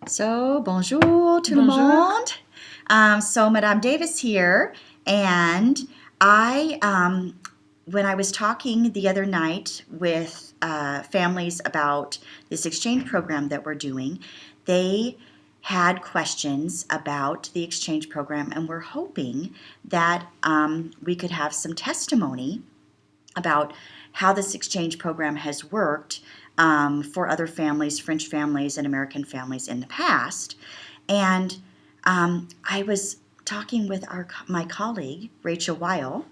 So, bonjour tout le monde. So, Madame Davis here, and when I was talking the other night with families about this exchange program that we're doing, they had questions about the exchange program, and we're hoping that we could have some testimony about how this exchange program has worked for other families, French families, and American families in the past. And I was talking with my colleague, Rachel Wile,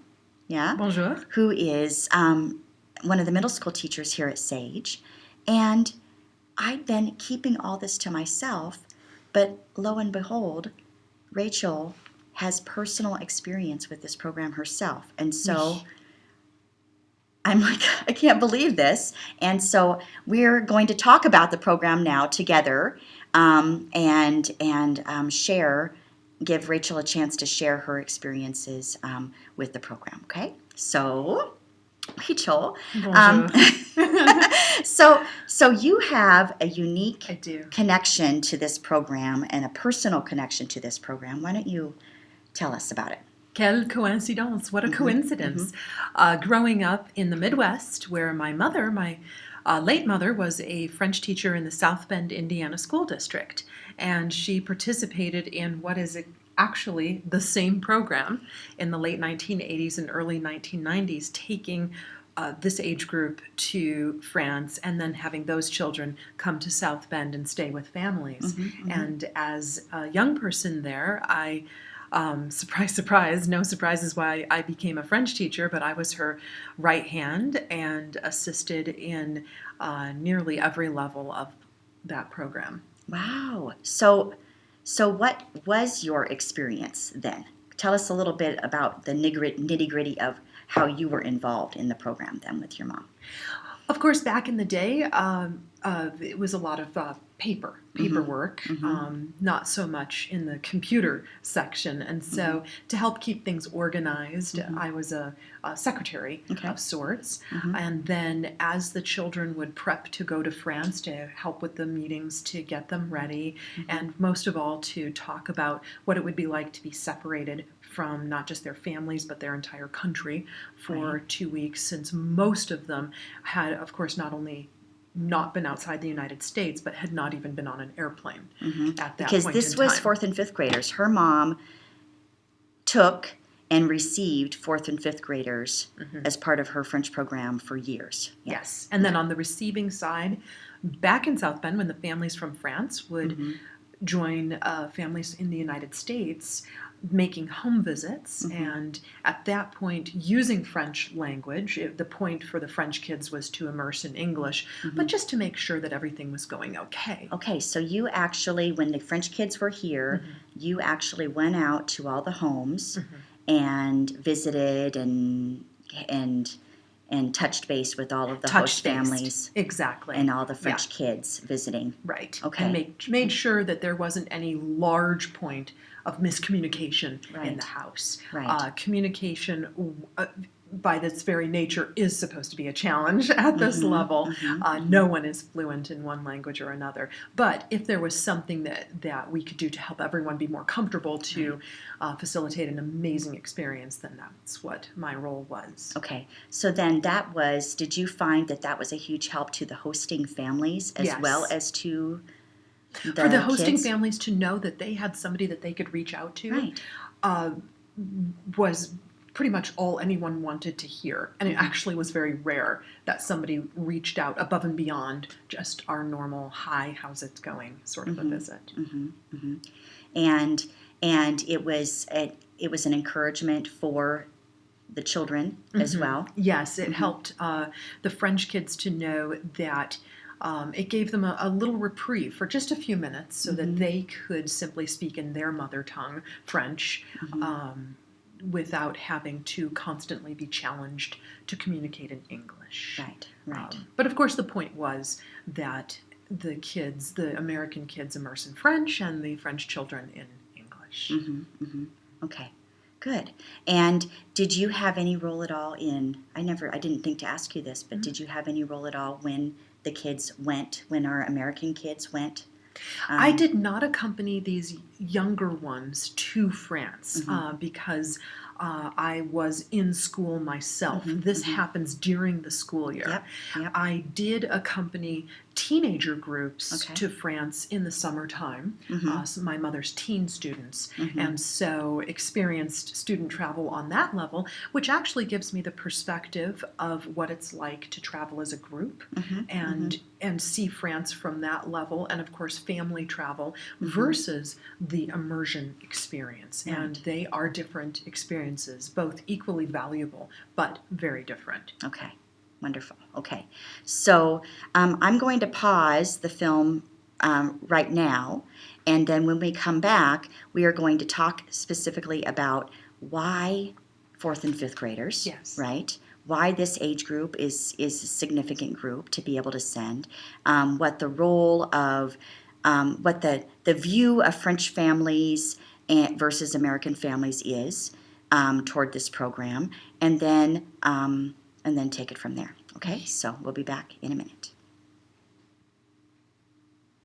Bonjour. who is one of the middle school teachers here at Sage. And I'd been keeping all this to myself, but lo and behold, Rachel has personal experience with this program herself. And so I'm like, I can't believe this. And so we're going to talk about the program now together and give Rachel a chance to share her experiences with the program. Okay? So, Rachel. Bonjour. So you have a unique I do. connection to this program and a personal connection to this program. Why don't you tell us about it? Quelle coincidence. What a coincidence. Growing up in the Midwest, where my mother, my late mother, was a French teacher in the South Bend, Indiana school district. And she participated in what is actually the same program in the late 1980s and early 1990s, taking this age group to France and then having those children come to South Bend and stay with families. And as a young person there, I surprise, surprise, no surprises why I became a French teacher, but I was her right hand and assisted in nearly every level of that program. Wow. So what was your experience then? Tell us a little bit about the nitty-gritty of how you were involved in the program then with your mom. Of course, back in the day, it was a lot of paperwork, not so much in the computer section. And so to help keep things organized, I was a secretary of sorts. And then as the children would prep to go to France to help with the meetings, to get them ready, and most of all to talk about what it would be like to be separated from not just their families but their entire country for 2 weeks, since most of them had, of course, not only not been outside the United States, but had not even been on an airplane at that Because point this in was time. 4th and 5th graders. Her mom took and received 4th and 5th graders as part of her French program for years. Yes. And then on the receiving side, back in South Bend, when the families from France would join families in the United States, making home visits, and at that point using French language. The point for the French kids was to immerse in English, but just to make sure that everything was going okay. Okay, so you actually, when the French kids were here, you actually went out to all the homes and visited and touched base with all of the host families. Exactly. And all the French kids visiting. Right. Okay. And made sure that there wasn't any large point of miscommunication in the house. Right. Communication, by its very nature, is supposed to be a challenge at this level. No one is fluent in one language or another. But if there was something that we could do to help everyone be more comfortable to facilitate an amazing experience, then that's what my role was. Okay. So then did you find that was a huge help to the hosting families as well as to for the hosting families to know that they had somebody that they could reach out to was pretty much all anyone wanted to hear. And it actually was very rare that somebody reached out above and beyond just our normal, hi, how's it going sort of a visit. And it was an encouragement for the children as well. Yes, it helped the French kids to know that it gave them a little reprieve for just a few minutes so that they could simply speak in their mother tongue, French, without having to constantly be challenged to communicate in English. Right. But of course the point was that the American kids immerse in French and the French children in English. Okay. Good. And did you have any role at all I didn't think to ask you this, but did you have any role at all when the kids went, when our American kids went I did not accompany these younger ones to France because I was in school myself. This happens during the school year. Yep, yep. I did accompany teenager groups Okay. to France in the summertime, so my mother's teen students, and so experienced student travel on that level, which actually gives me the perspective of what it's like to travel as a group and see France from that level, and of course family travel versus the immersion experience. Right. And they are different experiences, both equally valuable, but very different. Okay, wonderful. Okay, so I'm going to pause the film right now, and then when we come back, we are going to talk specifically about why fourth and fifth graders, Yes. right? Why this age group is a significant group to be able to send, what the role of, what the view of French families versus American families is toward this program, and then take it from there. Okay, so we'll be back in a minute.